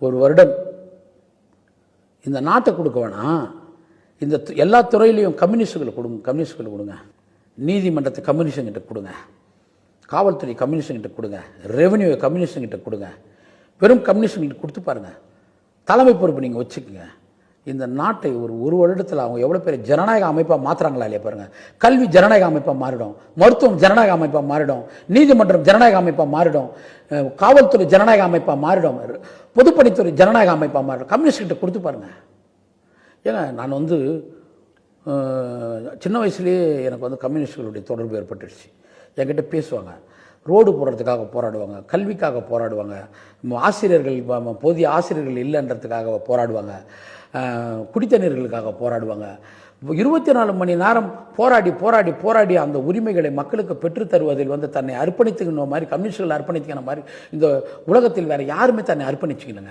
ஒரு வருடம் இந்த நாட்டை கொடுக்க வேணாம், இந்த எல்லா துறையிலையும் கம்யூனிஸ்டுகளை கொடுங்க, நீதிமன்றத்தை கம்யூனிஸ்டுங்கிட்ட கொடுங்க, காவல்துறை கம்யூனிஸ்டுங்கிட்ட கொடுங்க, ரெவன்யூ கம்யூனிஸ்டுங்கிட்ட கொடுங்க, வெறும் கம்யூனிஸ்டுங்கிட்ட கொடுத்து பாருங்க, தலைமை பொறுப்பு நீங்கள் வச்சுக்கோங்க. இந்த நாட்டை ஒரு வருடத்தில் அவங்க எவ்வளோ பேர் ஜனநாயக அமைப்பாக மாற்றுறாங்களா இல்லையா பாருங்க. கல்வி ஜனநாயக அமைப்பாக மாறிடும், மருத்துவம் ஜனநாயக அமைப்பாக மாறிடும், நீதிமன்றம் ஜனநாயக அமைப்பாக மாறிடும், காவல்துறை ஜனநாயக அமைப்பாக மாறிடும், பொதுப்பணித்துறை ஜனநாயக அமைப்பாக மாறிடும். கம்யூனிஸ்ட்கிட்ட கொடுத்து பாருங்க. ஏங்க நான் சின்ன வயசுலேயே எனக்கு கம்யூனிஸ்டுகளுடைய தொடர்பு ஏற்பட்டுடுச்சு. என்கிட்ட பேசுவாங்க, ரோடு போடுறதுக்காக போராடுவாங்க, கல்விக்காக போராடுவாங்க, ஆசிரியர்கள் போதிய ஆசிரியர்கள் இல்லைன்றதுக்காக போராடுவாங்க, குடித்தண்ணீர்களுக்காக போராடுவாங்க. 24 மணி நேரம் போராடி போராடி போராடி அந்த உரிமைகளை மக்களுக்கு பெற்றுத் தருவதில் தன்னை அர்ப்பணித்துக்கிற மாதிரி கம்யூனிஸ்டுகள் அர்ப்பணித்துக்கிற மாதிரி இந்த உலகத்தில் வேற யாருமே தன்னை அர்ப்பணிச்சுக்கணுங்க.